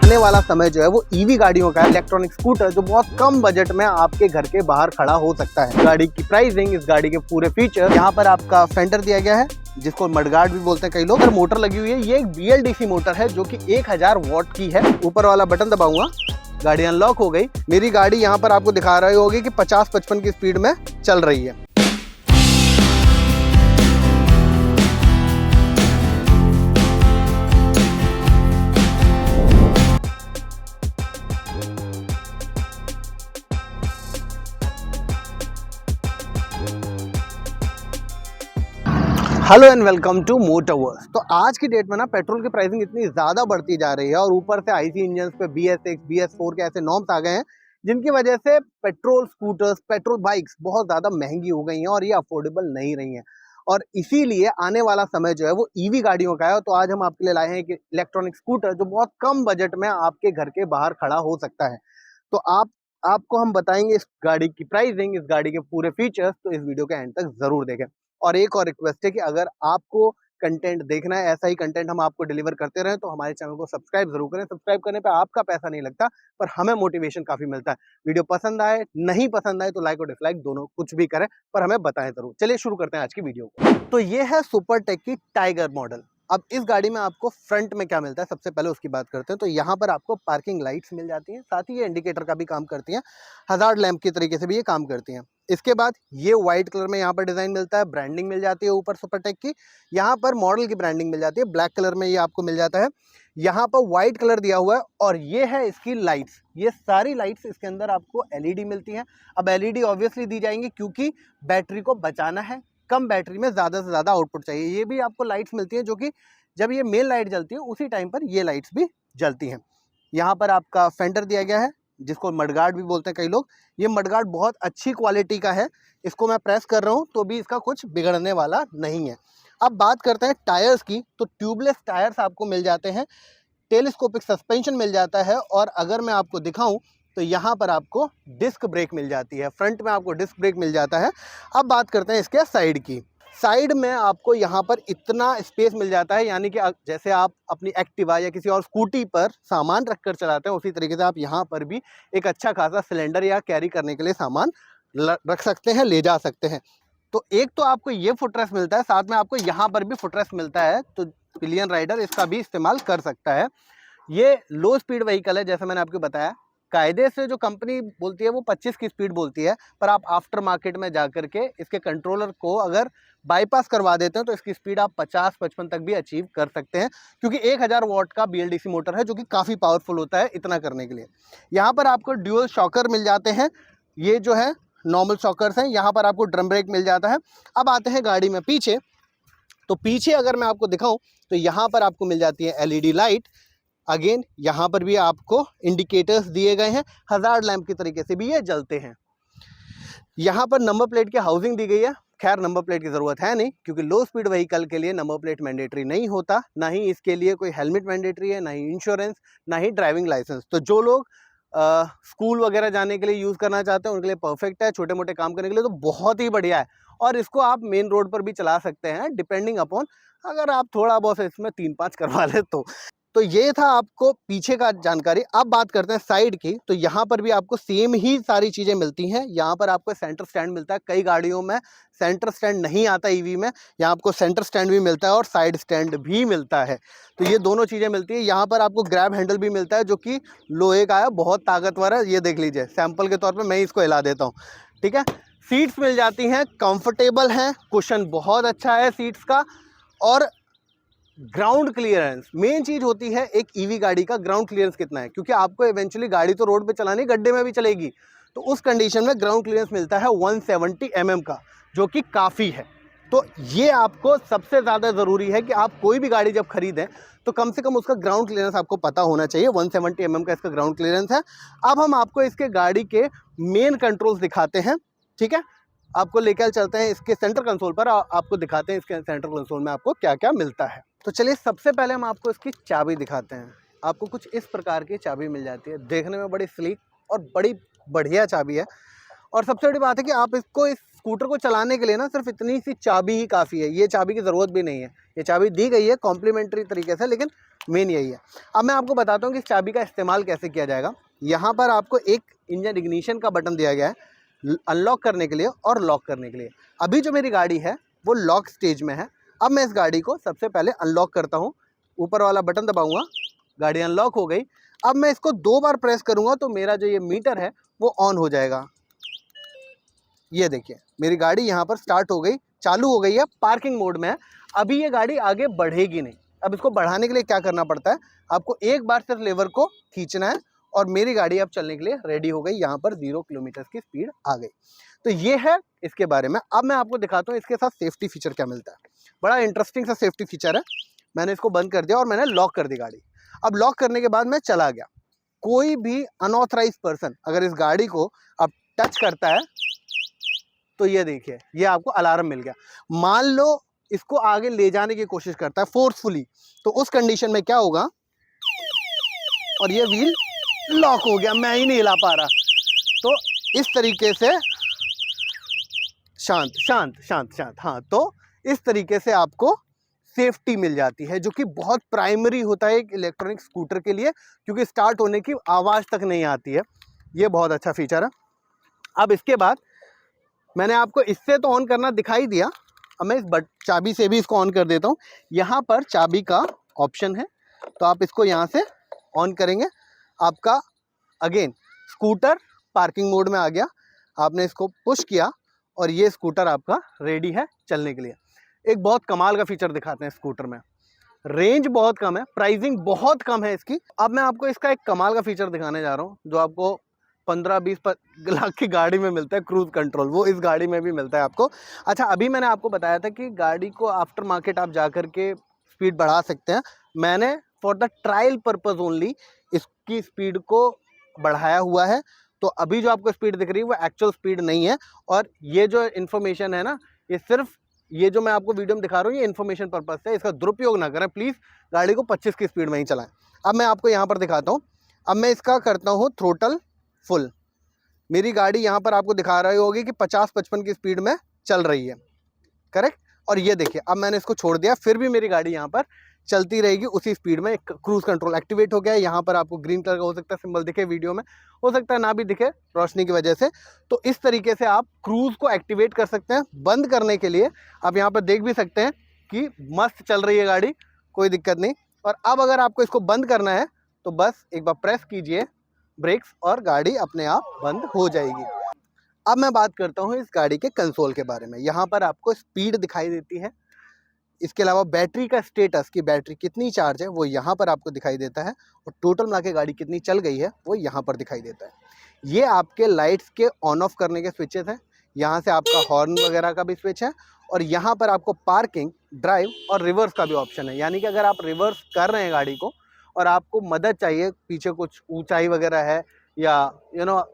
आने वाला समय जो है वो ईवी गाड़ियों का है, इलेक्ट्रॉनिक स्कूटर जो बहुत कम बजट में आपके घर के बाहर खड़ा हो सकता है। गाड़ी की प्राइसिंग, इस गाड़ी के पूरे फीचर, यहाँ पर आपका फेंडर दिया गया है जिसको मडगार्ड भी बोलते हैं कई लोग। मोटर लगी हुई है, ये एक BLDC मोटर है जो कि 1000 वॉट की है। ऊपर वाला बटन दबाऊंगा, गाड़ी अनलॉक हो गई। मेरी गाड़ी यहाँ पर आपको दिखा रही होगी कि 50-55 की स्पीड में चल रही है। Hello and welcome to Motorverse. तो आज की डेट में ना पेट्रोल की प्राइसिंग इतनी ज़्यादा बढ़ती जा रही है और ऊपर से IC इंजन पे BS6, BS4 के ऐसे नॉर्म्स आ गए हैं जिनकी वजह से पेट्रोल स्कूटर्स, पेट्रोल बाइक्स बहुत ज़्यादा महंगी हो गई हैं और ये अफोर्डेबल नहीं रही हैं। और इसीलिए आने वाला समय जो है वो EV गाड़ियों का है। तो आज हम आपके लिए लाए हैं एक इलेक्ट्रॉनिक स्कूटर जो बहुत कम बजट में आपके घर के बाहर खड़ा हो सकता है। तो आपको हम बताएंगे इस गाड़ी की प्राइसिंग, इस गाड़ी के पूरे फीचर्स, तो इस वीडियो के एंड तक ज़रूर देखें। और एक और रिक्वेस्ट है कि अगर आपको कंटेंट देखना है, ऐसा ही कंटेंट हम आपको डिलीवर करते रहें, तो हमारे चैनल को सब्सक्राइब जरूर करें। सब्सक्राइब करने पे आपका पैसा नहीं लगता, पर हमें मोटिवेशन काफी मिलता है। वीडियो पसंद आए, नहीं पसंद आए तो लाइक और डिसलाइक दोनों कुछ भी करें, पर हमें बताएं जरूर। चलिए शुरू करते हैं आज की वीडियो को। तो ये है सुपरटेक की टाइगर मॉडल। अब इस गाड़ी में आपको फ्रंट में क्या मिलता है, सबसे पहले उसकी बात करते हैं। तो यहाँ पर आपको पार्किंग लाइट्स मिल जाती हैं, साथ ही ये इंडिकेटर का भी काम करती हैं, हजार्ड लैंप की तरीके से भी ये काम करती हैं। इसके बाद ये व्हाइट कलर में यहाँ पर डिजाइन मिलता है, ब्रांडिंग मिल जाती है ऊपर सुपरटेक की। यहाँ पर मॉडल की ब्रांडिंग मिल जाती है, ब्लैक कलर में ये आपको मिल जाता है। यहाँ पर व्हाइट कलर दिया हुआ है और ये है इसकी लाइट्स। ये सारी लाइट्स इसके अंदर आपको LED मिलती हैं। अब LED ऑब्वियसली दी जाएंगी क्योंकि बैटरी को बचाना है, कम बैटरी में ज़्यादा से ज़्यादा आउटपुट चाहिए। ये भी आपको लाइट्स मिलती हैं जो कि जब ये मेन लाइट जलती है उसी टाइम पर ये लाइट्स भी जलती हैं। यहाँ पर आपका फेंडर दिया गया है जिसको मडगार्ड भी बोलते हैं कई लोग। ये मडगार्ड बहुत अच्छी क्वालिटी का है, इसको मैं प्रेस कर रहा हूँ तो भी इसका कुछ बिगड़ने वाला नहीं है। अब बात करते हैं टायर्स की। तो ट्यूबलेस टायर्स आपको मिल जाते हैं, टेलीस्कोपिक सस्पेंशन मिल जाता है और अगर मैं आपको दिखाऊं तो यहाँ पर आपको डिस्क ब्रेक मिल जाती है, फ्रंट में आपको डिस्क ब्रेक मिल जाता है। अब बात करते हैं इसके साइड की। साइड में आपको यहाँ पर इतना स्पेस मिल जाता है, यानी कि जैसे आप अपनी एक्टिवा या किसी और स्कूटी पर सामान रखकर चलाते हैं उसी तरीके से आप यहाँ पर भी एक अच्छा खासा सिलेंडर या कैरी करने के लिए सामान रख सकते हैं, ले जा सकते हैं। तो एक तो आपको ये फुटरेस्ट मिलता है, साथ में आपको यहाँ पर भी फुटरेस्ट मिलता है, तो पिलियन राइडर इसका भी इस्तेमाल कर सकता है। ये लो स्पीड व्हीकल है, जैसे मैंने आपको बताया। कायदे से जो कंपनी बोलती है वो 25 की स्पीड बोलती है, पर आप आफ्टर मार्केट में जाकर के इसके कंट्रोलर को अगर बाईपास करवा देते हैं तो इसकी स्पीड आप 50-55 तक भी अचीव कर सकते हैं, क्योंकि 1000 वॉट का BLDC मोटर है जो कि काफ़ी पावरफुल होता है इतना करने के लिए। यहाँ पर आपको ड्यूअल शॉकर मिल जाते हैं, ये जो है नॉर्मल शॉकर्स हैं। यहाँ पर आपको ड्रम ब्रेक मिल जाता है। अब आते हैं गाड़ी में पीछे। तो पीछे अगर मैं आपको दिखाऊँ तो यहाँ पर आपको मिल जाती है LED लाइट। अगेन यहाँ पर भी आपको इंडिकेटर्स दिए गए हैं, हजार्ड लैंप की तरीके से भी ये जलते हैं। यहाँ पर नंबर प्लेट की हाउसिंग दी गई है। खैर नंबर प्लेट की ज़रूरत है नहीं, क्योंकि लो स्पीड व्हीकल के लिए नंबर प्लेट मैंडेटरी नहीं होता, ना ही इसके लिए कोई हेलमेट मैंडेटरी है, ना ही इंश्योरेंस, ना ही ड्राइविंग लाइसेंस। तो जो लोग स्कूल वगैरह जाने के लिए यूज़ करना चाहते हैं उनके लिए परफेक्ट है, छोटे मोटे काम करने के लिए तो बहुत ही बढ़िया है। और इसको आप मेन रोड पर भी चला सकते हैं, डिपेंडिंग अपॉन अगर आप थोड़ा बहुत इसमें 3-5 करवा ले तो ये था आपको पीछे का जानकारी। अब बात करते हैं साइड की। तो यहाँ पर भी आपको सेम ही सारी चीज़ें मिलती हैं। यहाँ पर आपको सेंटर स्टैंड मिलता है, कई गाड़ियों में सेंटर स्टैंड नहीं आता EV में, यहाँ आपको सेंटर स्टैंड भी मिलता है और साइड स्टैंड भी मिलता है। तो ये दोनों चीज़ें मिलती है। यहाँ पर आपको ग्रैब हैंडल भी मिलता है जो कि लोहे का है, बहुत ताकतवर है। ये देख लीजिए, सैंपल के तौर पर मैं इसको हिला देता हूँ, ठीक है। सीट्स मिल जाती हैं, कंफर्टेबल हैं, कुशन बहुत अच्छा है सीट्स का। और ग्राउंड क्लियरेंस मेन चीज होती है एक EV गाड़ी का, ग्राउंड क्लियरेंस कितना है, क्योंकि आपको इवेंचुअली गाड़ी तो रोड पे चलानी, गड्ढे में भी चलेगी, तो उस कंडीशन में ग्राउंड क्लियरेंस मिलता है 170 mm का, जो कि काफ़ी है। तो ये आपको सबसे ज़्यादा ज़रूरी है कि आप कोई भी गाड़ी जब खरीदें तो कम से कम उसका ग्राउंड क्लियरेंस आपको पता होना चाहिए। 170 mm का इसका ग्राउंड क्लियरेंस है। अब हम आपको इसके गाड़ी के मेन कंट्रोल्स दिखाते हैं, ठीक है। आपको लेकर चलते हैं इसके सेंटर कंसोल पर, आपको दिखाते हैं इसके सेंटर कंसोल में आपको क्या क्या मिलता है। तो चलिए सबसे पहले हम आपको इसकी चाबी दिखाते हैं। आपको कुछ इस प्रकार की चाबी मिल जाती है, देखने में बड़ी स्लीक और बड़ी बढ़िया चाबी है। और सबसे बड़ी बात है कि आप इसको इस स्कूटर को चलाने के लिए ना सिर्फ इतनी सी चाबी ही काफ़ी है, ये चाबी की ज़रूरत भी नहीं है, ये चाबी दी गई है कॉम्प्लीमेंट्री तरीके से, लेकिन मेन यही है। अब मैं आपको बताता हूँ कि इस चाबी का इस्तेमाल कैसे किया जाएगा। यहाँ पर आपको एक इंजन इग्निशन का बटन दिया गया है अनलॉक करने के लिए और लॉक करने के लिए। अभी जो मेरी गाड़ी है वो लॉक स्टेज में है। अब मैं इस गाड़ी को सबसे पहले अनलॉक करता हूँ, ऊपर वाला बटन दबाऊँगा, गाड़ी अनलॉक हो गई। अब मैं इसको 2 बार प्रेस करूँगा तो मेरा जो ये मीटर है वो ऑन हो जाएगा। ये देखिए मेरी गाड़ी यहाँ पर स्टार्ट हो गई, चालू हो गई है, पार्किंग मोड में है। अभी ये गाड़ी आगे बढ़ेगी नहीं। अब इसको बढ़ाने के लिए क्या करना पड़ता है, आपको एक बार सिर्फ लेवर को खींचना है और मेरी गाड़ी अब चलने के लिए रेडी हो गई। यहाँ पर 0 किलोमीटर की स्पीड आ गई। तो ये है इसके बारे में। अब मैं आपको दिखाता हूँ इसके साथ सेफ्टी फीचर क्या मिलता है। बड़ा इंटरेस्टिंग सा सेफ्टी फीचर है। मैंने इसको बंद कर दिया और मैंने लॉक कर दी गाड़ी। अब लॉक करने के बाद मैं चला गया। कोई भी अनऑथराइज पर्सन अगर इस गाड़ी को अब टच करता है तो ये देखिए ये आपको अलार्म मिल गया। मान लो इसको आगे ले जाने की कोशिश करता है फोर्सफुली, तो उस कंडीशन में क्या होगा, और ये व्हील लॉक हो गया, मैं ही नहीं हिला पा रहा। तो इस तरीके से शांत शांत शांत शांत, हाँ, तो इस तरीके से आपको सेफ्टी मिल जाती है, जो कि बहुत प्राइमरी होता है एक इलेक्ट्रॉनिक स्कूटर के लिए, क्योंकि स्टार्ट होने की आवाज़ तक नहीं आती है। ये बहुत अच्छा फीचर है। अब इसके बाद मैंने आपको इससे तो ऑन करना दिखाई दिया, अब मैं इस चाबी से भी इसको ऑन कर देता हूँ। यहाँ पर चाबी का ऑप्शन है, तो आप इसको यहाँ से ऑन करेंगे, आपका अगेन स्कूटर पार्किंग मोड में आ गया। आपने इसको पुश किया और ये स्कूटर आपका रेडी है चलने के लिए। एक बहुत कमाल का फीचर दिखाते हैं स्कूटर में। रेंज बहुत कम है, प्राइसिंग बहुत कम है इसकी। अब मैं आपको इसका एक कमाल का फीचर दिखाने जा रहा हूँ जो आपको 15-20 लाख की गाड़ी में मिलता है, क्रूज कंट्रोल, वो इस गाड़ी में भी मिलता है आपको। अच्छा, अभी मैंने आपको बताया था कि गाड़ी को आफ्टर मार्केट आप जा कर के स्पीड बढ़ा सकते हैं। मैंने for the trial purpose only इसकी स्पीड को बढ़ाया हुआ है। तो अभी जो आपको स्पीड दिख रही है वो एक्चुअल स्पीड नहीं है, और ये जो इन्फॉर्मेशन है ना, ये सिर्फ ये जो मैं आपको वीडियो में दिखा रहा हूँ ये इन्फॉर्मेशन पर्पज से, इसका दुरुपयोग ना करें प्लीज़। गाड़ी को 25 की स्पीड में ही चलाएं। अब मैं आपको यहाँ पर दिखाता हूँ। अब मैं इसका करता हूँ थ्रोटल फुल। मेरी गाड़ी यहाँ पर आपको दिखा रही होगी कि 50-55 की स्पीड में चल रही है, करेक्ट। और ये देखिए अब मैंने इसको छोड़ दिया, फिर भी मेरी गाड़ी यहाँ पर चलती रहेगी उसी स्पीड में। क्रूज कंट्रोल एक्टिवेट हो गया है। यहाँ पर आपको ग्रीन कलर का हो सकता है सिंबल दिखे वीडियो में, हो सकता है ना भी दिखे रोशनी की वजह से। तो इस तरीके से आप क्रूज को एक्टिवेट कर सकते हैं। बंद करने के लिए आप यहाँ पर देख भी सकते हैं कि मस्त चल रही है गाड़ी, कोई दिक्कत नहीं। और अब अगर आपको इसको बंद करना है तो बस एक बार प्रेस कीजिए ब्रेक्स और गाड़ी अपने आप बंद हो जाएगी। अब मैं बात करता हूँ इस गाड़ी के कंसोल के बारे में। यहाँ पर आपको स्पीड दिखाई देती है, इसके अलावा बैटरी का स्टेटस की बैटरी कितनी चार्ज है वो यहाँ पर आपको दिखाई देता है, और टोटल मिला के गाड़ी कितनी चल गई है वो यहाँ पर दिखाई देता है। ये आपके लाइट्स के ऑन ऑफ करने के स्विचेस हैं। यहाँ से आपका हॉर्न वगैरह का भी स्विच है, और यहाँ पर आपको पार्किंग, ड्राइव और रिवर्स का भी ऑप्शन है। यानी कि अगर आप रिवर्स कर रहे हैं गाड़ी को और आपको मदद चाहिए, पीछे कुछ ऊंचाई वगैरह है या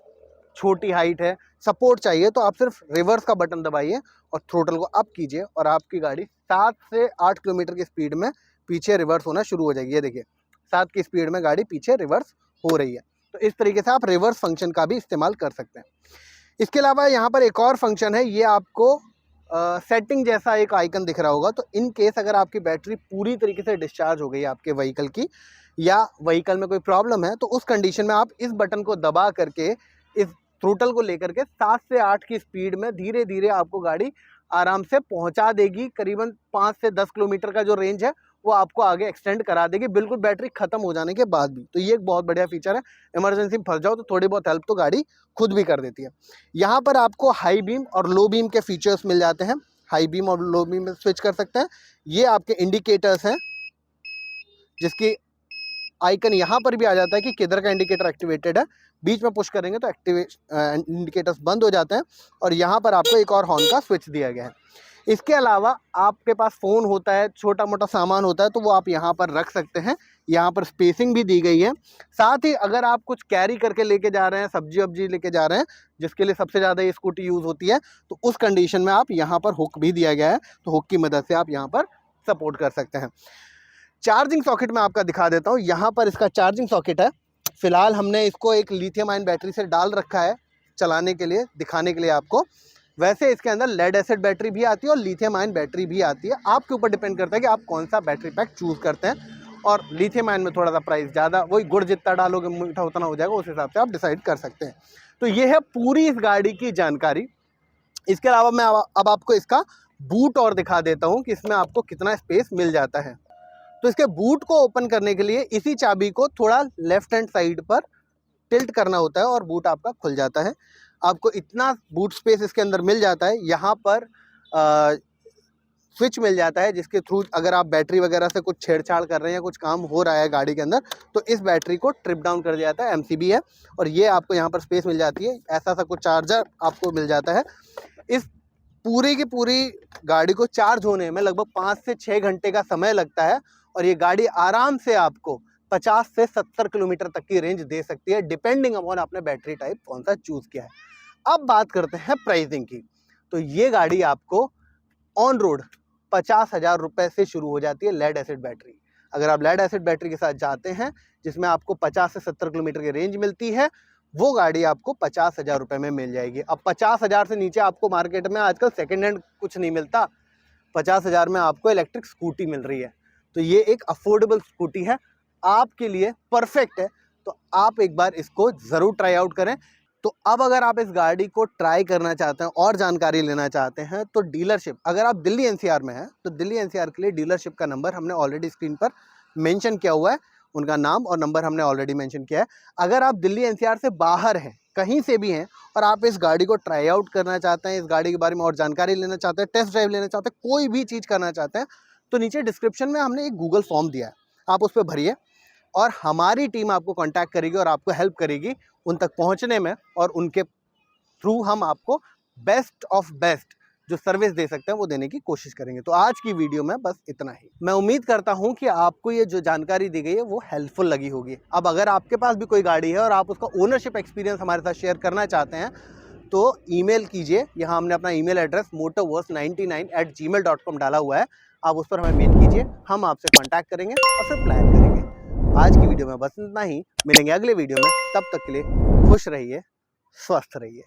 छोटी हाइट है, सपोर्ट चाहिए, तो आप सिर्फ रिवर्स का बटन दबाइए और थ्रोटल को अप कीजिए और आपकी गाड़ी 7 से 8 किलोमीटर की स्पीड में पीछे रिवर्स होना शुरू हो जाएगी। ये देखिए 7 की स्पीड में गाड़ी पीछे रिवर्स हो रही है। तो इस तरीके से आप रिवर्स फंक्शन का भी इस्तेमाल कर सकते हैं। इसके अलावा यहाँ पर एक और फंक्शन है, ये आपको सेटिंग जैसा एक आइकन दिख रहा होगा। तो इन केस अगर आपकी बैटरी पूरी तरीके से डिस्चार्ज हो गई है आपके व्हीकल की, या व्हीकल में कोई प्रॉब्लम है, तो उस कंडीशन में आप इस बटन को दबा करके इस थ्रोटल को लेकर के 7 से 8 की स्पीड में धीरे धीरे आपको गाड़ी आराम से पहुंचा देगी। करीबन 5 से 10 किलोमीटर का जो रेंज है वो आपको आगे एक्सटेंड करा देगी, बिल्कुल बैटरी खत्म हो जाने के बाद भी। तो ये एक बहुत बढ़िया फीचर है। इमरजेंसी में फंस जाओ तो थोड़ी बहुत हेल्प तो गाड़ी खुद भी कर देती है। यहाँ पर आपको हाई बीम और लो बीम के फीचर्स मिल जाते हैं। हाई बीम और लो बीम में स्विच कर सकते हैं। ये आपके इंडिकेटर्स हैं, जिसकी आइकन यहाँ पर भी आ जाता है कि किधर का इंडिकेटर एक्टिवेटेड है। बीच में पुश करेंगे तो इंडिकेटर्स बंद हो जाते हैं, और यहाँ पर आपको एक और हॉर्न का स्विच दिया गया है। इसके अलावा आपके पास फ़ोन होता है, छोटा मोटा सामान होता है, तो वो आप यहाँ पर रख सकते हैं। यहाँ पर स्पेसिंग भी दी गई है। साथ ही अगर आप कुछ कैरी करके लेके जा रहे हैं, सब्जी वब्जी लेके जा रहे हैं, जिसके लिए सबसे ज़्यादा ये स्कूटी यूज़ होती है, तो उस कंडीशन में आप यहाँ पर हुक भी दिया गया है, तो हुक की मदद से आप यहाँ पर सपोर्ट कर सकते हैं। चार्जिंग सॉकेट में आपका दिखा देता हूँ। यहाँ पर इसका चार्जिंग सॉकेट है। फिलहाल हमने इसको एक लिथियम आयन बैटरी से डाल रखा है चलाने के लिए, दिखाने के लिए आपको। वैसे इसके अंदर लेड एसिड बैटरी भी आती है और लिथियम आयन बैटरी भी आती है। आपके ऊपर डिपेंड करता है कि आप कौन सा बैटरी पैक चूज़ करते हैं। और लिथियम आयन में थोड़ा सा प्राइस ज़्यादा, वही गुड़ जितना डालोगे मीठा उतना हो जाएगा, उस हिसाब से आप डिसाइड कर सकते हैं। तो ये है पूरी इस गाड़ी की जानकारी। इसके अलावा मैं अब आपको इसका बूट और दिखा देता हूँ कि इसमें आपको कितना स्पेस मिल जाता है। तो इसके बूट को ओपन करने के लिए इसी चाबी को थोड़ा लेफ्ट हैंड साइड पर टिल्ट करना होता है और बूट आपका खुल जाता है। आपको इतना बूट स्पेस इसके अंदर मिल जाता है। यहाँ पर स्विच मिल जाता है जिसके थ्रू अगर आप बैटरी वगैरह से कुछ छेड़छाड़ कर रहे हैं या कुछ काम हो रहा है गाड़ी के अंदर, तो इस बैटरी को ट्रिप डाउन कर दिया जाता है। MCB है और ये आपको यहाँ पर स्पेस मिल जाती है। ऐसा सा कुछ चार्जर आपको मिल जाता है। इस पूरी की पूरी गाड़ी को चार्ज होने में लगभग 5 से 6 घंटे का समय लगता है और ये गाड़ी आराम से आपको 50 से 70 किलोमीटर तक की रेंज दे सकती है, डिपेंडिंग अपॉन आपने बैटरी टाइप कौन सा चूज़ किया है। अब बात करते हैं प्राइसिंग की। तो ये गाड़ी आपको ऑन रोड 50,000 रुपये से शुरू हो जाती है लेड एसिड बैटरी। अगर आप लेड एसिड बैटरी के साथ जाते हैं जिसमें आपको 50 से 70 किलोमीटर की रेंज मिलती है, वो गाड़ी आपको 50,000 रुपये में मिल जाएगी। अब 50,000 से नीचे आपको मार्केट में आजकल सेकेंड हैंड कुछ नहीं मिलता। 50,000 में आपको इलेक्ट्रिक स्कूटी मिल रही है। तो ये एक अफोर्डेबल स्कूटी है, आपके लिए परफेक्ट है। तो आप एक बार इसको ज़रूर ट्राई आउट करें। तो अब अगर आप इस गाड़ी को ट्राई करना चाहते हैं और जानकारी लेना चाहते हैं तो डीलरशिप, अगर आप दिल्ली NCR में हैं तो दिल्ली NCR के लिए डीलरशिप का नंबर हमने ऑलरेडी स्क्रीन पर मेंशन किया हुआ है। उनका नाम और नंबर हमने ऑलरेडी मेंशन किया है। अगर आप दिल्ली NCR से बाहर हैं, कहीं से भी हैं और आप इस गाड़ी को ट्राई आउट करना चाहते हैं, इस गाड़ी के बारे में और जानकारी लेना चाहते हैं, टेस्ट ड्राइव लेना चाहते हैं, कोई भी चीज़ करना चाहते हैं, तो नीचे डिस्क्रिप्शन में हमने एक गूगल फॉर्म दिया है, आप उस पर भरिए और हमारी टीम आपको कांटेक्ट करेगी और आपको हेल्प करेगी उन तक पहुंचने में। और उनके थ्रू हम आपको बेस्ट ऑफ बेस्ट जो सर्विस दे सकते हैं वो देने की कोशिश करेंगे। तो आज की वीडियो में बस इतना ही। मैं उम्मीद करता हूं कि आपको ये जो जानकारी दी गई है वो हेल्पफुल लगी होगी। अब अगर आपके पास भी कोई गाड़ी है और आप उसका ओनरशिप एक्सपीरियंस हमारे साथ शेयर करना चाहते हैं तो ईमेल कीजिए। यहाँ हमने अपना ईमेल एड्रेस motorverse99@gmail.com डाला हुआ है, आप उस पर हमें मेल कीजिए, हम आपसे कॉन्टैक्ट करेंगे और फिर प्लान करेंगे। आज की वीडियो में बस इतना ही, मिलेंगे अगले वीडियो में। तब तक के लिए खुश रहिए, स्वस्थ रहिए।